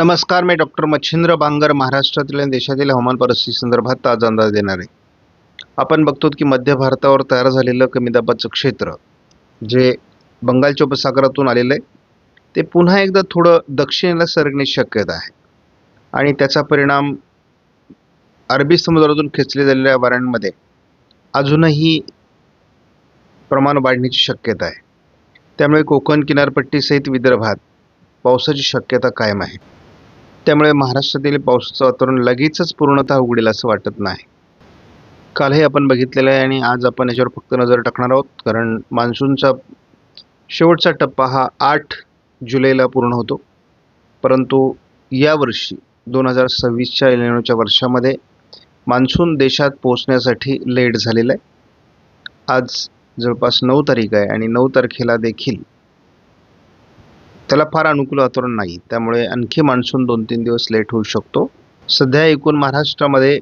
नमस्कार, मी डॉक्टर मच्छिंद्र बांगर महाराष्ट्रातील आणि देशातील हवामान परिस्थिती संदर्भात ताजा अंदाज देणार आहे. आपण बघतो की मध्य भारतावर तयार झालेलं कमी दाबाचं क्षेत्र जे बंगालच्या उपसागरातून आलेलं आहे ते पुन्हा एकदा थोडं दक्षिणेला सरकण्याची शक्यता आहे आणि त्याचा परिणाम अरबी समुद्रातून खेचले झालेल्या वाऱ्यांमध्ये अजूनही प्रमाण वाढण्याची शक्यता आहे. त्यामुळे कोकण किनारपट्टीसहित विदर्भात पावसाची शक्यता कायम आहे. त्यामुळे महाराष्ट्रातील पावसाचं वातावरण लगेचच पूर्णतः उघडेल असं वाटत नाही. कालही आपण बघितलेलं आहे आणि आज आपण याच्यावर फक्त नजर टाकणार आहोत, कारण मान्सूनचा शेवटचा टप्पा हा 8 जुलैला पूर्ण होतो. परंतु यावर्षी 2026च्या एलिनोच्या वर्षामध्ये मान्सून देशात पोहोचण्यासाठी लेट झालेला आहे. आज जवळपास 9 तारीख आहे आणि 9 तारखेला देखील त्याला फार अनुकूल वातावरण नाही. त्यामुळे आणखी मान्सून 2-3 दिवस लेट होऊ शकतो. सध्या एकूण महाराष्ट्रामध्ये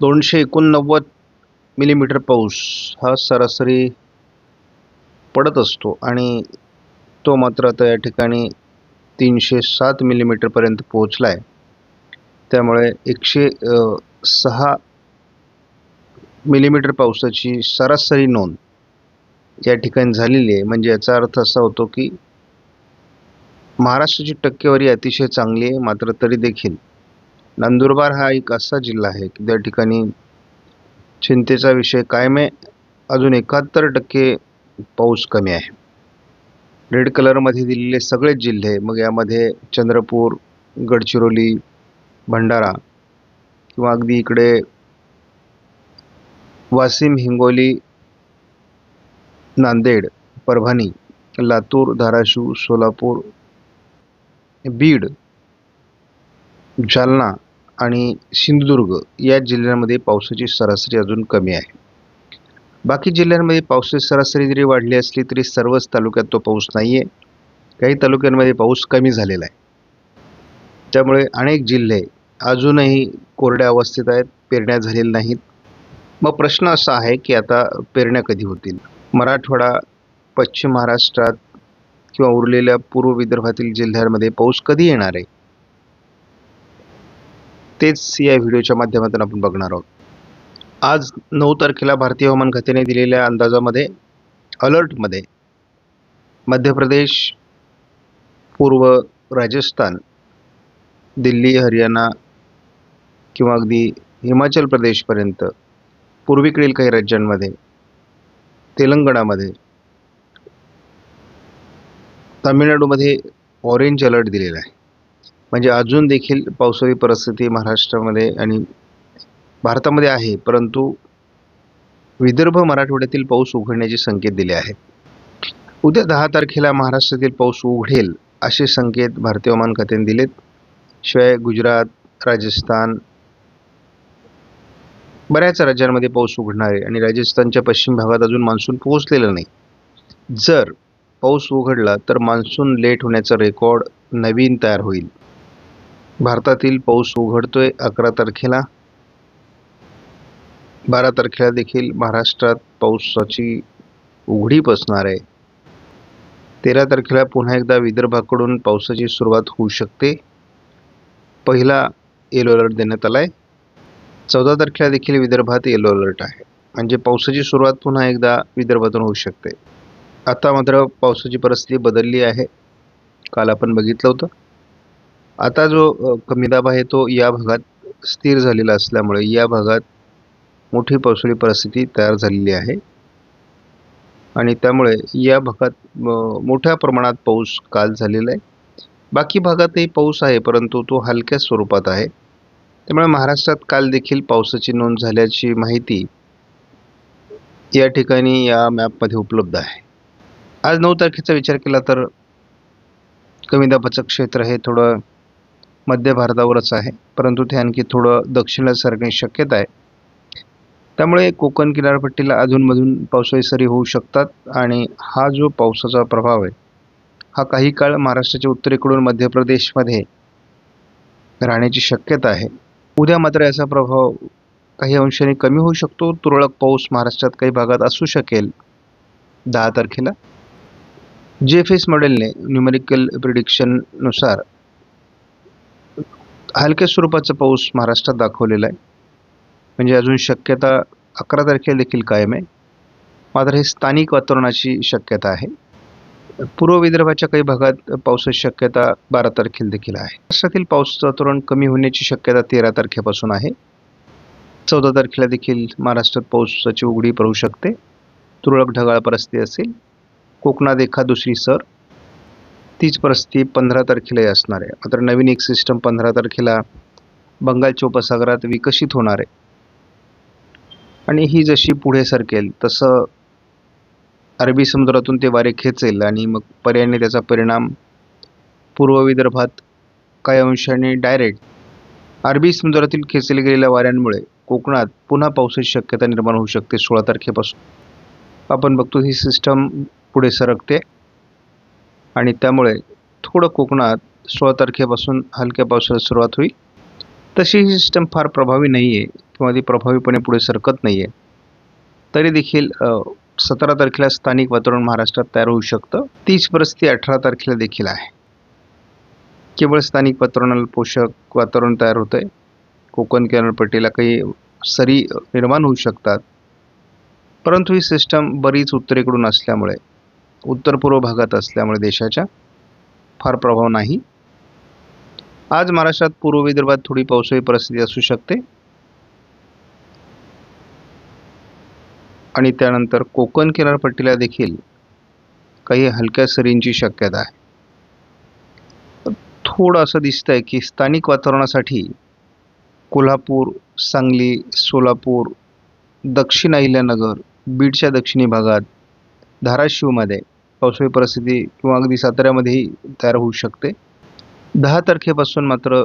289 मिलीमीटर पाऊस हा सरासरी पडत असतो आणि तो मात्र आता या ठिकाणी 307 मिलीमीटरपर्यंत पोहोचला आहे. त्यामुळे 106 मिलीमीटर पावसाची सरासरी नोंद या ठिकाणी झालेली आहे. म्हणजे याचा अर्थ असा होतो की महाराष्ट्राची टक्केवारी अतिशय चांगली आहे. मात्र तरी देखील नंदुरबार हा एक असा जिल्हा आहे की त्या ठिकाणी चिंतेचा विषय कायम आहे. अजून 71% पाऊस कमी आहे. रेड कलरमध्ये दिलेले सगळेच जिल्हे, मग यामध्ये चंद्रपूर, गडचिरोली, भंडारा किंवा अगदी इकडे वाशिम, हिंगोली, नांदेड, परभणी, लातूर, धाराशिव, सोलापूर, बीड, जालना आणि सिंधुदुर्ग या जिल्ह्यांमध्ये पावसाची सरासरी अजून कमी आहे. बाकी जिल्ह्यांमध्ये पावसाची सरासरी जरी वाढली असली तरी सर्वच तालुक्यात तो पाऊस नाही आहे. काही तालुक्यांमध्ये पाऊस कमी झालेला आहे. त्यामुळे अनेक जिल्हे अजूनही कोरड्या अवस्थेत आहेत, पेरण्या झालेल्या नाहीत. मग प्रश्न असा आहे की आता पेरण्या कधी होतील? मराठवाडा, पश्चिम महाराष्ट्रात किंवा उरलेल्या पूर्व विदर्भातील जिल्ह्यांमध्ये पाऊस कधी येणार आहे, तेच या व्हिडिओच्या माध्यमातून आपण बघणार आहोत. आज 9 तारखेला भारतीय हवामान खात्याने दिलेल्या अंदाजामध्ये अलर्टमध्ये मध्य प्रदेश, पूर्व राजस्थान, दिल्ली, हरियाणा किंवा अगदी हिमाचल प्रदेशपर्यंत, पूर्वेकडील काही राज्यांमध्ये, तेलंगणामध्ये, तामिळनाडूमध्ये ऑरेंज अलर्ट दिलेला आहे. म्हणजे अजून देखील पावसाळी परिस्थिती महाराष्ट्रामध्ये आणि भारतामध्ये आहे. परंतु विदर्भ, मराठवाड्यातील पाऊस उघडण्याचे संकेत दिले आहेत. उद्या 10 तारखेला महाराष्ट्रातील पाऊस उघडेल असे संकेत भारतीय हवामान खात्याने दिलेत. शिवाय गुजरात, राजस्थान, बऱ्याच राज्यांमध्ये पाऊस उघडणार आहे आणि राजस्थानच्या पश्चिम भागात अजून मान्सून पोहोचलेलं नाही. जर पाऊस उघडला तर मान्सून लेट होण्याचा रेकॉर्ड नवीन तयार होईल. भारतातील पाऊस उघडतोय 11 तारखेला. 12 तारखेला देखील महाराष्ट्रात पावसाची उघडीप असणार आहे. 13 तारखेला पुन्हा एकदा विदर्भाकडून पावसाची सुरुवात होऊ शकते. पहिला येलो अलर्ट देण्यात आला आहे. 14 तारखेला देखील विदर्भात येलो अलर्ट आहे. म्हणजे पावसाची सुरुवात पुन्हा एकदा विदर्भातून होऊ शकते. आता मात्र पावसाची परिस्थिती बदलली आहे. काल आपण बघितलं होतं. आता जो कमी दाब आहे तो या भागात स्थिर झालेला असल्यामुळे या भागात मोठी पावसाळी परिस्थिती तयार झालेली आहे आणि त्यामुळे या भागात मोठ्या प्रमाणात पाऊस काल झालेला आहे. बाकी भागातही पाऊस आहे, परंतु तो हलक्या स्वरूपात आहे. त्यामुळे महाराष्ट्रात काल देखील पावसाची नोंद झाल्याची माहिती या ठिकाणी या मॅपमध्ये उपलब्ध आहे. आज 9 तारखेचा विचार केला तर कमी दाबाचं क्षेत्र हे थोडं मध्य भारतावरच आहे, परंतु ते आणखी थोडं दक्षिणेला सरकण्याची शक्यता आहे. त्यामुळे कोकण किनारपट्टीला अधूनमधून पावसाळी सरी होऊ शकतात आणि हा जो पावसाचा प्रभाव आहे हा काही काळ महाराष्ट्राच्या उत्तरेकडून मध्य प्रदेशमध्ये राहण्याची शक्यता आहे. उद्या मात्र याचा प्रभाव काही अंशाने कमी होऊ शकतो. तुरळक पाऊस महाराष्ट्रात काही भागात असू शकेल 10 तारखेला. GFS मॉडेलने न्यूमेरिकल प्रिडिक्शननुसार हलक्या स्वरूपाचा पाऊस महाराष्ट्रात दाखवलेला आहे. म्हणजे अजून शक्यता 11 तारखेला देखील कायम आहे. मात्र हे स्थानिक वातावरणाची शक्यता आहे. पूर्व विदर्भाच्या काही भागात पावसाची शक्यता 12 तारखेला देखील आहे. महाराष्ट्रातील पावसाचं वातावरण कमी होण्याची शक्यता 13 तारखेपासून आहे. 14 तारखेला देखील महाराष्ट्रात पावसाची उघडीप राहू शकते. तुरळक ढगाळ परिस्थिती असेल. कोकणात एखाद दुसरी सर. तीच परिस्थिती 15 तारखेलाही असणार आहे. मात्र नवीन एक सिस्टम 15 तारखेला बंगालच्या उपसागरात विकसित होणार आहे आणि ही जशी पुढे सरकेल तसं अरबी समुद्रातून ते वारे खेचेल आणि मग पर्यायाने त्याचा परिणाम पूर्व विदर्भात काही अंशाने डायरेक्ट अरबी समुद्रातील खेचले गेलेल्या वाऱ्यांमुळे कोकणात पुन्हा पावसाची शक्यता निर्माण होऊ शकते 16 तारखेपासून. आपण बघतो ही सिस्टम पुढे सरकते आणि त्यामुळे थोडं कोकणात 16 तारखेपासून हलक्या पावसाला सुरुवात होईल. तशी ही सिस्टम फार प्रभावी नाही आहे किंवा ती प्रभावीपणे पुढे सरकत नाही आहे. तरी देखील 17 तारखेला स्थानिक वातावरण महाराष्ट्रात तयार होऊ शकतं. तीच परिस्थिती 18 तारखेला देखील आहे. केवळ स्थानिक वातावरणाला पोषक वातावरण तयार होतं आहे. कोकण किनारपट्टीला काही सरी निर्माण होऊ शकतात, परंतु ही सिस्टम बरीच उत्तरेकडून असल्यामुळे, उत्तर पूर्व भागात असल्यामुळे देशाच्या फार प्रभाव नाही. आज महाराष्ट्रात पूर्व विदर्भात थोडी पावसाळी परिस्थिती असू शकते आणि त्यानंतर कोकण किनारपट्टीला देखील काही हलक्या सरींची शक्यता आहे. थोडं असं दिसतंय की स्थानिक वातावरणासाठी कोल्हापूर, सांगली, सोलापूर, दक्षिण अहिल्यानगर, बीडच्या दक्षिणी भागात, धाराशिवमध्ये पावसाळी परिस्थिती किंवा अगदी साताऱ्यामध्येही तयार होऊ शकते. 10 तारखेपासून मात्र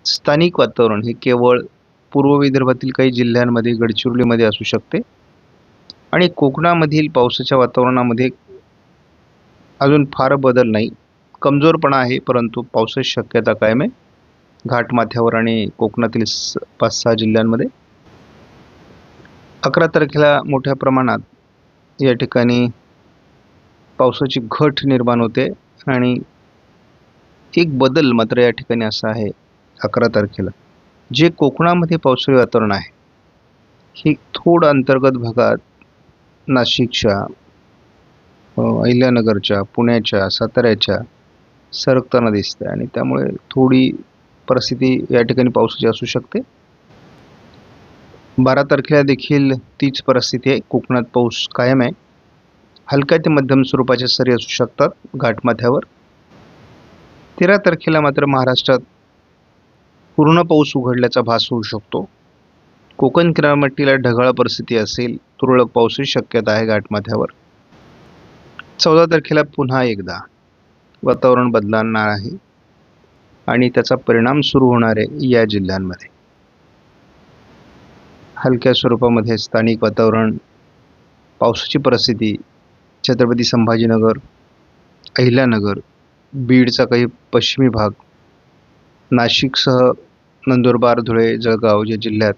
स्थानिक वातावरण हे केवळ पूर्व विदर्भातील काही जिल्ह्यांमध्ये, गडचिरोलीमध्ये असू शकते आणि कोकणामधील पावसाच्या वातावरणामध्ये अजून फार बदल नाही. कमजोरपणा आहे, परंतु पावसाची शक्यता कायम आहे घाटमाथ्यावर आणि कोकणातील 5-6 जिल्ह्यांमध्ये. 11 तारखेला मोठ्या प्रमाणात या ठिकाणी पावसाची घट निर्माण होते आणि एक बदल मात्र या ठिकाणी असा आहे 11 तारखेला जे कोकणामध्ये पावसाळी वातावरण आहे हे थोडं अंतर्गत भागात नाशिकच्या, अहिल्यानगरच्या, पुण्याच्या, साताऱ्याच्या सरकताना दिसते आणि त्यामुळे थोडी परिस्थिती या ठिकाणी पावसाची असू शकते. 12 तारखेला देखील तीच परिस्थिती आहे. कोकणात पाऊस कायम आहे. हलक्या ते मध्यम स्वरूपाच्या सरी असू शकतात घाटमाथ्यावर. 13 तारखेला मात्र महाराष्ट्रात पूर्ण पाऊस उघडल्याचा भास होऊ शकतो. कोकण किनारपट्टीला ढगाळ परिस्थिती असेल. तुरळक पावसाची शक्यता आहे घाटमाथ्यावर. 14 तारखेला पुन्हा एकदा वातावरण बदलणार आहे आणि त्याचा परिणाम सुरू होणार आहे या जिल्ह्यांमध्ये. हलक्या स्वरूपामध्ये स्थानिक वातावरण, पावसाची परिस्थिती छत्रपती संभाजीनगर, अहिल्यानगर, बीडचा काही पश्चिमी भाग, नाशिकसह नंदुरबार, धुळे, जळगाव या जिल्ह्यात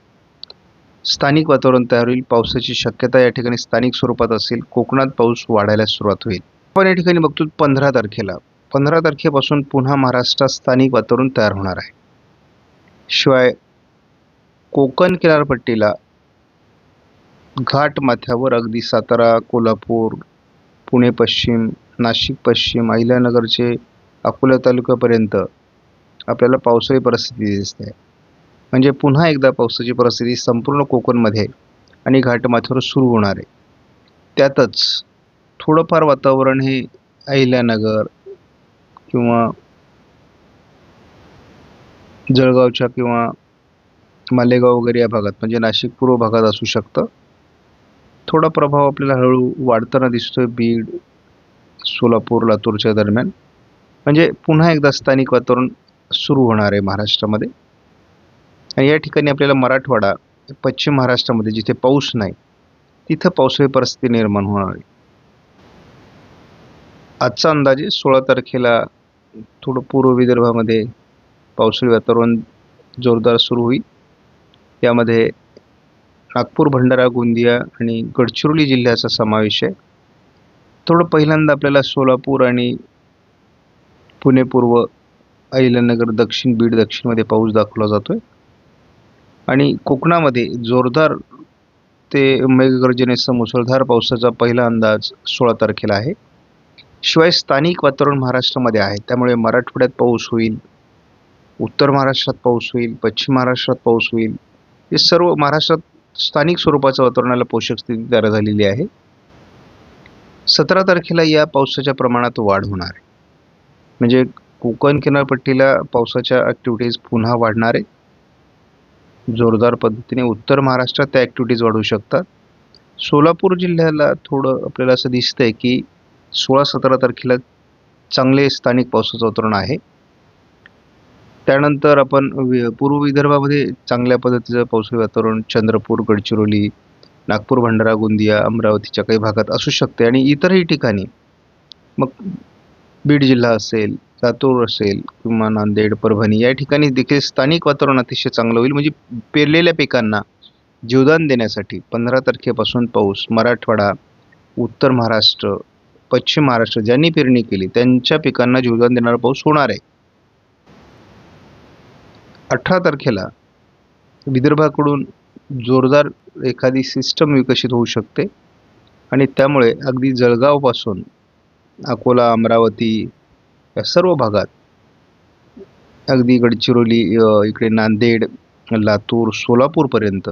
स्थानिक वातावरण तयार होईल. पावसाची शक्यता या ठिकाणी स्थानिक स्वरूपात असेल. कोकणात पाऊस वाढायला सुरुवात होईल. आपण या ठिकाणी बघतो 15 तारखेपासून पुन्हा महाराष्ट्रात स्थानिक वातावरण तयार होणार आहे. शिवाय कोकण किनारपट्टीला घाट माथ्यावर अगदी सातारा, कोल्हापूर, पुणे पश्चिम, नाशिक पश्चिम, अहिल्यानगरचे अकोला तालुक्यापर्यंत आपल्याला पावसाळी परिस्थिती दिसते. म्हणजे पुन्हा एकदा पावसाची परिस्थिती संपूर्ण कोकणमध्ये आणि घाटमाथ्यावर सुरू होणार आहे. त्यातच थोडंफार वातावरण हे अहिल्यानगर किंवा जळगावच्या किंवा मालेगाव वगैरे या भागात म्हणजे नाशिक पूर्व भागात असू शकतं. थोडा प्रभाव आपल्याला हळूहळू वाढताना दिसतोय बीड, सोलापूर, लातूरच्या दरम्यान. म्हणजे पुन्हा एकदा स्थानिक वातावरण सुरू होणार आहे महाराष्ट्रामध्ये. आणि या ठिकाणी आपल्याला मराठवाडा, पश्चिम महाराष्ट्रामध्ये जिथे पाऊस नाही तिथं पावसाळी परिस्थिती निर्माण होणार आहे. आजचा अंदाजे 16 तारखेला थोडं पूर्व विदर्भामध्ये पावसाळी वातावरण जोरदार सुरू होईल. यामध्ये नागपूर, भंडारा, गोंदिया आणि गडचिरोली जिल्ह्याचा समावेश आहे. थोडं पहिल्यांदा आपल्याला सोलापूर आणि पुणे पूर्व अहिल्यानगर दक्षिण, बीड दक्षिणमध्ये पाऊस दाखवला जातोय आणि कोकणामध्ये जोरदार ते मेघगर्जनेसह मुसळधार पावसाचा पहिला अंदाज 16 तारखेला आहे. शिवाय स्थानिक वातावरण महाराष्ट्रामध्ये आहे, त्यामुळे मराठवाड्यात पाऊस होईल, उत्तर महाराष्ट्रात पाऊस होईल, पश्चिम महाराष्ट्रात पाऊस होईल. हे सर्व महाराष्ट्रात स्थानिक स्वरूपाचं वातावरणाला पोषक स्थिती तयार झालेली आहे. 17 तारखेला या पावसाच्या प्रमाणात वाढ होणार आहे. म्हणजे कोकण किनारपट्टीला पावसाच्या ॲक्टिव्हिटीज पुन्हा वाढणार आहे. जोरदार पद्धतीने उत्तर महाराष्ट्रात त्या ॲक्टिव्हिटीज वाढू शकतात. सोलापूर जिल्ह्याला थोडं आपल्याला असं दिसतंय की 16-17 तारखेला चांगले स्थानिक पावसाचं वातावरण आहे. त्यानंतर आपण पूर्व विदर्भामध्ये चांगल्या पद्धतीचं पावसाळी वातावरण चंद्रपूर, गडचिरोली, नागपूर, भंडारा, गोंदिया, अमरावतीच्या काही भागात असू शकते आणि इतरही ठिकाणी मग बीड जिल्हा असेल, लातूर असेल किंवा नांदेड, परभणी या ठिकाणी देखील स्थानिक वातावरण अतिशय चांगलं होईल. म्हणजे पेरलेल्या पिकांना जीवदान देण्यासाठी 15 तारखेपासून पाऊस मराठवाडा, उत्तर महाराष्ट्र, पश्चिम महाराष्ट्र ज्यांनी पेरणी केली त्यांच्या पिकांना जीवदान देणारा पाऊस होणार आहे. 18 तारखेला विदर्भाकडून जोरदार एखादी सिस्टम विकसित होऊ शकते आणि त्यामुळे अगदी जळगावपासून अकोला, अमरावती या सर्व भागात, अगदी गडचिरोली, इकडे नांदेड, लातूर, सोलापूरपर्यंत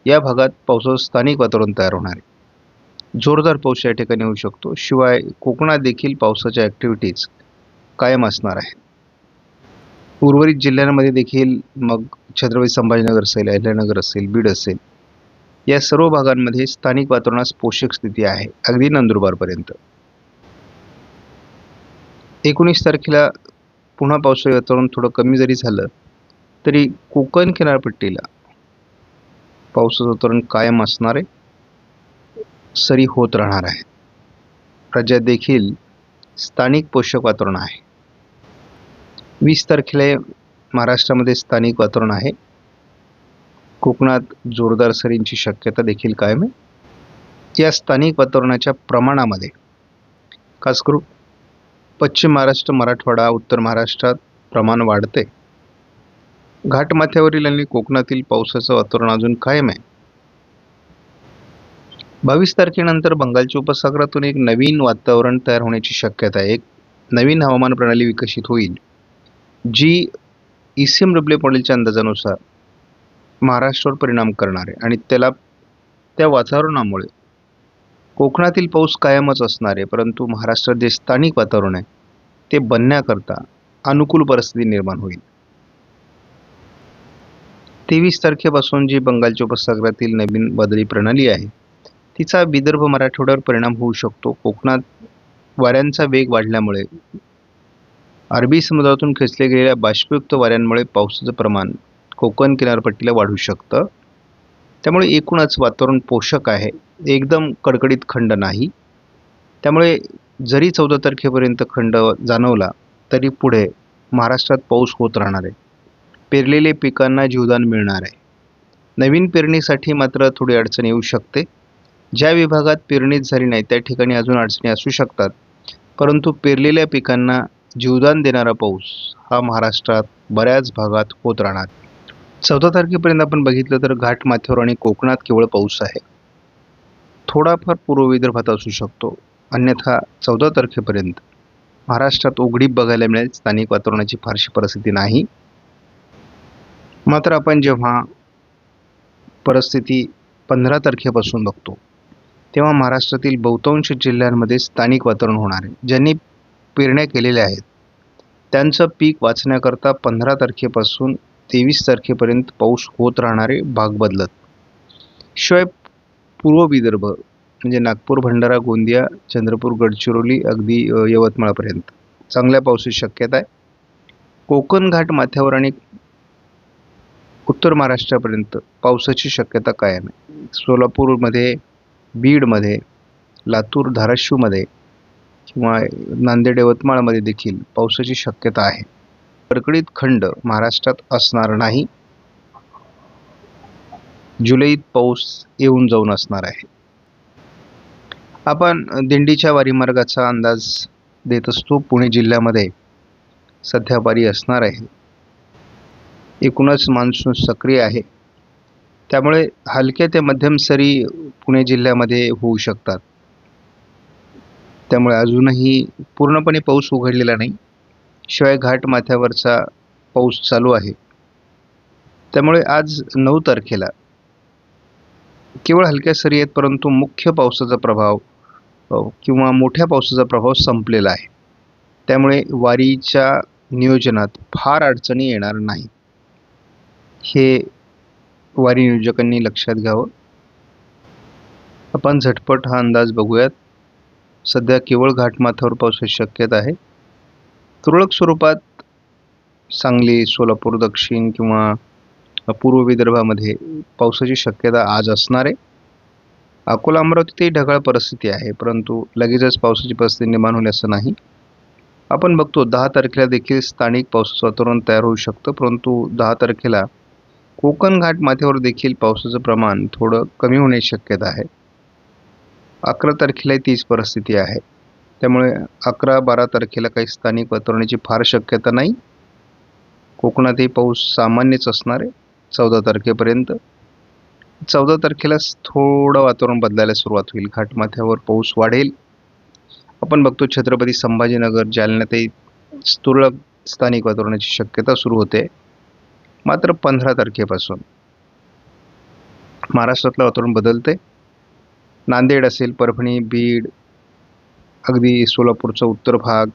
या भागात पावसाचं स्थानिक वातावरण तयार होणार आहे. जोरदार पाऊस या ठिकाणी होऊ शकतो. शिवाय कोकणात देखील पावसाच्या ॲक्टिव्हिटीज कायम असणार आहेत. उर्वरित जिल्ह्यांमध्ये देखील मग छत्रपती संभाजीनगर असेल, अहिल्यानगर असेल, बीड असेल या सर्व भागांमध्ये स्थानिक वातावरणास पोषक स्थिती आहे, अगदी नंदुरबारपर्यंत. 19 तारखेला पुन्हा पावसाळी वातावरण थोडं कमी जरी झालं तरी कोकण किनारपट्टीला पावसाचं वातावरण कायम असणार आहे, सरी होत राहणार आहे. राज्यात देखील स्थानिक पोषक वातावरण आहे. 20 तारखेला महाराष्ट्रामध्ये स्थानिक वातावरण आहे. कोकणात जोरदार सरींची शक्यता देखील कायम आहे. या स्थानिक वातावरणाच्या प्रमाणामध्ये खास करून पश्चिम महाराष्ट्र, मराठवाडा, उत्तर महाराष्ट्रात प्रमाण वाढते. घाटमाथ्यावरील आणि कोकणातील पावसाचं वातावरण अजून कायम आहे. 22 तारखेनंतर बंगालच्या उपसागरातून एक नवीन वातावरण तयार होण्याची शक्यता आहे. एक नवीन हवामान प्रणाली विकसित होईल जी ECMW मॉडेलच्या अंदाजानुसार महाराष्ट्रावर परिणाम करणार आहे आणि त्या वातावरणामुळे कोकणातील पाऊस कायमच असणार आहे, परंतु महाराष्ट्रात जे स्थानिक वातावरण आहे ते बनण्याकरता अनुकूल परिस्थिती निर्माण होईल. 23 तारखेपासून जी बंगालच्या उपसागरातील नवीन वादळी प्रणाली आहे तिचा विदर्भ मराठवाड्यावर परिणाम होऊ शकतो. कोकणात वाऱ्यांचा वेग वाढल्यामुळे अरबी समुद्रातून खेचले गेलेल्या बाष्पयुक्त वाऱ्यांमुळे पावसाचं प्रमाण कोकण किनारपट्टीला वाढू शकतं. त्यामुळे एकूणच वातावरण पोषक आहे, एकदम कडकडीत खंड नाही. त्यामुळे जरी 14 तारखेपर्यंत खंड जाणवला तरी पुढे महाराष्ट्रात पाऊस होत राहणार आहे. पेरलेले पिकांना जीवदान मिळणार आहे. नवीन पेरणीसाठी मात्र थोडी अडचण येऊ शकते. ज्या विभागात पेरणीच झाली नाही त्या ठिकाणी अजून अडचणी असू शकतात, परंतु पेरलेल्या पिकांना जीवदान देणारा पाऊस हा महाराष्ट्रात बऱ्याच भागात होत राहणार. 14 तारखेपर्यंत आपण बघितलं तर घाटमाथ्यावर आणि कोकणात केवळ पाऊस आहे. थोडाफार पूर्व विदर्भात असू शकतो, अन्यथा 14 तारखेपर्यंत महाराष्ट्रात उघडीप बघायला मिळेल. स्थानिक वातावरणाची फारशी परिस्थिती नाही. मात्र आपण जेव्हा परिस्थिती 15 तारखेपासून बघतो तेव्हा महाराष्ट्रातील बहुतांश जिल्ह्यांमध्ये स्थानिक वातावरण होणार आहे. ज्यांनी पेरण्या केलेल्या आहेत त्यांचं पीक वाचण्याकरता 15 तारखेपासून 23 तारखेपर्यंत पाऊस होत राहणारे भाग बदलत. शिवाय पूर्व विदर्भ म्हणजे नागपूर, भंडारा, गोंदिया, चंद्रपूर, गडचिरोली, अगदी यवतमाळपर्यंत चांगल्या पावसाची शक्यता आहे. कोकण घाट माथ्यावर आणि उत्तर महाराष्ट्रापर्यंत पावसाची शक्यता कायम आहे. सोलापूरमध्ये, बीडमध्ये, लातूर, धाराशिवमध्ये किंवा नांदेड, यवतमाळमध्ये देखील पावसाची शक्यता आहे. कडकडीत खंड महाराष्ट्रात असणार नाही. जुलैत पाऊस येऊन जाऊन असणार आहे. आपण दिंडीच्या वारीमार्गाचा अंदाज देत असतो. पुणे जिल्ह्यामध्ये सध्या वारी असणार आहे. एकूणच मान्सून सक्रिय आहे, त्यामुळे हलक्या ते मध्यम सरी पुणे जिल्ह्यामध्ये होऊ शकतात. त्यामुळे अजूनही पूर्णपणे पाऊस उघडलेला नाही, शिवाय घाट माथ्यावरचा पाऊस चालू आहे. त्यामुळे आज 9 तारखेला केवळ हलक्या सरी आहेत, परंतु मुख्य पावसाचा प्रभाव किंवा मोठ्या पावसाचा प्रभाव संपलेला आहे. त्यामुळे वारीच्या नियोजनात फार अडचणी येणार नाही, हे वारी नियोजकांनी लक्षात घ्यावं. आपण झटपट हा अंदाज बघूयात. सध्या केवळ घाटमाथ्यावर पावसाची शक्यता आहे. तुरळक स्वरूपात सांगली, सोलापूर, दक्षिण किंवा पूर्व विदर्भामध्ये पावसाची शक्यता आज असणार आहे. अकोला, अमरावतीतही ढगाळ परिस्थिती आहे, परंतु लगेचच पावसाची परिस्थिती निर्माण होईल असं नाही. आपण बघतो 10 तारखेला देखील स्थानिक पावसाचं वातावरण तयार होऊ शकतं, परंतु 10 तारखेला कोकण घाट माथ्यावर देखील पावसाचं प्रमाण थोडं कमी होण्याची शक्यता आहे. 11 तारखेला तीच परिस्थिती आहे. त्यामुळे 11-12 तारखेला काही स्थानिक वातावरणाची फार शक्यता नाही. कोकणातही पाऊस सामान्यच असणार आहे 14 तारखेपर्यंत. 14 तारखेलाच थोडं वातावरण बदलायला सुरुवात होईल. घाटमाथ्यावर पाऊस वाढेल. आपण बघतो छत्रपती संभाजीनगर, जालन्यातही तुरळक स्थानिक वातावरणाची शक्यता सुरू होते. मात्र 15 तारखेपासून महाराष्ट्रातलं वातावरण बदलते. नांदेड असेल, परभणी, बीड, अगदी सोलापूरचा उत्तर भाग,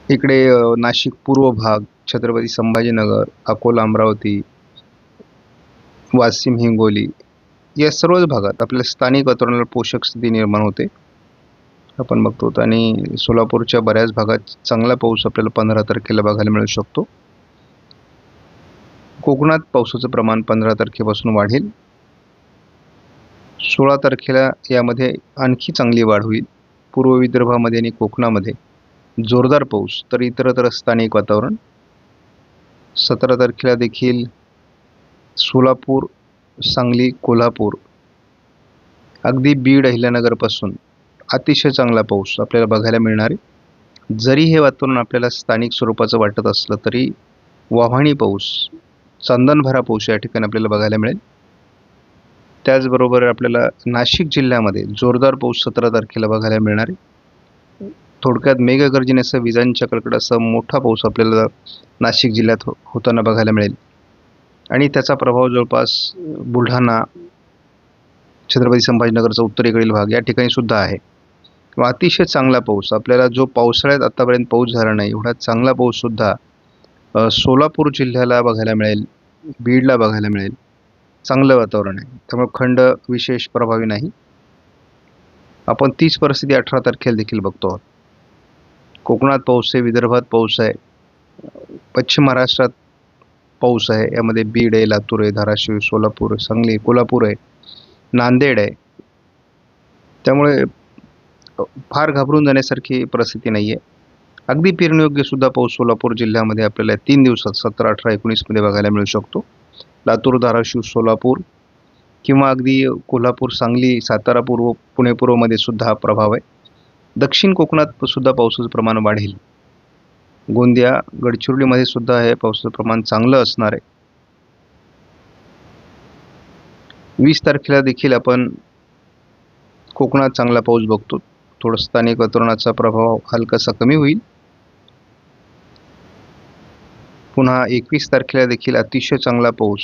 इकडे नाशिक पूर्व भाग, छत्रपती संभाजीनगर, अकोला, अमरावती, वाशिम, हिंगोली या सर्वच भागात आपल्या स्थानिक वातावरणाला पोषक स्थिती निर्माण होते. आपण बघतो आणि सोलापूरच्या बऱ्याच भागात चांगला पाऊस आपल्याला 15 तारखेला बघायला मिळू शकतो. कोकणात पावसाचं प्रमाण 15 तारखेपासून वाढेल. 16 तारखेला यामध्ये आणखी चांगली वाढ होईल. पूर्व विदर्भामध्ये आणि कोकणामध्ये जोरदार पाऊस, तर इतरत्र स्थानिक वातावरण. 17 तारखेला देखील सोलापूर, सांगली, कोल्हापूर, अगदी बीड, अहिल्यानगरपासून अतिशय चांगला पाऊस आपल्याला बघायला मिळणार आहे. जरी हे वातावरण आपल्याला स्थानिक स्वरूपाचं वाटत असलं तरी वाहणी पाऊस, चंदनभरा पाऊस या ठिकाणी आपल्याला बघायला मिळेल. त्याचबरोबर आपल्याला नाशिक जिल्ह्यामध्ये जोरदार पाऊस 17 तारखेला बघायला मिळणार आहे. थोडक्यात मेघगर्जनेसह विजांच्या कडकडासह मोठा पाऊस आपल्याला नाशिक जिल्ह्यात होताना बघायला मिळेल. आणि त्याचा प्रभाव जवळपास बुलढाणा, छत्रपती संभाजीनगरचा उत्तरेकडील भाग या ठिकाणी सुद्धा आहे. किंवा अतिशय चांगला पाऊस आपल्याला जो पावसाळ्यात आतापर्यंत पाऊस झाला नाही एवढा चांगला पाऊस सुद्धा सोलापूर जिल्ह्याला बघायला मिळेल, बीडला बघायला मिळेल. चांगलं वातावरण आहे, त्यामुळे खंड विशेष प्रभावी नाही. आपण तीच परिस्थिती 18 तारखेला देखील बघतो. कोकणात पाऊस आहे, विदर्भात पाऊस आहे, पश्चिम महाराष्ट्रात पाऊस आहे. यामध्ये बीड आहे, लातूर आहे, धाराशिव, सोलापूर, सांगली, कोल्हापूर आहे, नांदेड आहे. त्यामुळे फार घाबरून जाण्यासारखी परिस्थिती नाही आहे. अगदी पेरणीयोग्य सुद्धा पाऊस सोलापूर जिल्ह्यामध्ये आपल्याला 3 दिवसात 17, 18, 19 मध्ये बघायला मिळू शकतो. लातूर, धाराशिव, सोलापूर किंवा अगदी कोल्हापूर, सांगली, सातारा पूर्व, पुणे पूर्वमध्ये सुद्धा हा प्रभाव आहे. दक्षिण कोकणात सुद्धा पावसाचं प्रमाण वाढेल. गोंदिया, गडचिरोलीमध्ये सुद्धा हे पावसाचं प्रमाण चांगलं असणार आहे. 20 तारखेला देखील आपण कोकणात चांगला पाऊस बघतो. थोडं स्थानिक वातावरणाचा प्रभाव हलकासा कमी होईल. पुन्हा 21 तारखेला देखील अतिशय चांगला पाऊस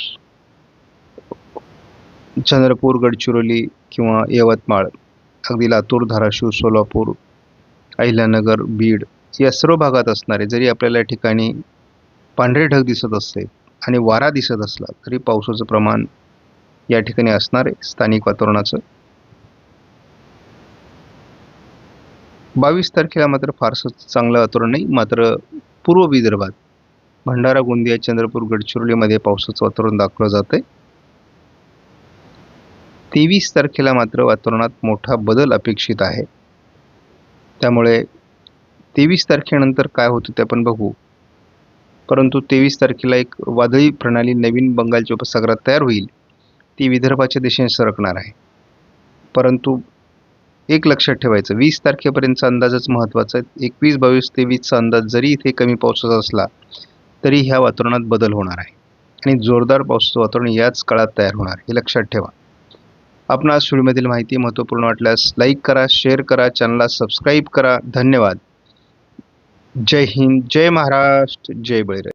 चंद्रपूर, गडचिरोली किंवा यवतमाळ, अगदी लातूर, धाराशिव, सोलापूर, अहिल्यानगर, बीड या सर्व भागात असणारे. जरी आपल्याला या ठिकाणी पांढरे ढग दिसत असले आणि वारा दिसत असला तरी पावसाचं प्रमाण या ठिकाणी असणार आहे स्थानिक वातावरणाचं. 22 तारखेला मात्र फारसं चांगलं वातावरण नाही. मात्र पूर्व विदर्भात भंडारा, गोंदिया, चंद्रपूर, गडचिरोलीमध्ये पावसाचं वातावरण दाखवलं जातंय. 23 तारखेला मात्र वातावरणात मोठा बदल अपेक्षित आहे. त्यामुळे 23 तारखेनंतर काय होतं ते आपण बघू. परंतु 23 तारखेला एक वादळी प्रणाली नवीन बंगालच्या उपसागरात तयार होईल. ती विदर्भाच्या दिशेने सरकणार आहे. परंतु एक लक्षात ठेवायचं, 20 तारखेपर्यंतचा अंदाजच महत्त्वाचा आहे. 21, 22, 23चा अंदाज जरी इथे कमी पावसाचा असला तरी ह्या वातावरणात बदल होणार आहे आणि जोरदार पावसाचं वातावरण याच काळात तयार होणार, हे लक्षात ठेवा. आपण आज व्हिडिओमधील माहिती महत्त्वपूर्ण वाटल्यास लाईक करा, शेअर करा, चॅनलला सबस्क्राईब करा. धन्यवाद. जय हिंद, जय महाराष्ट्र, जय बळीराजा.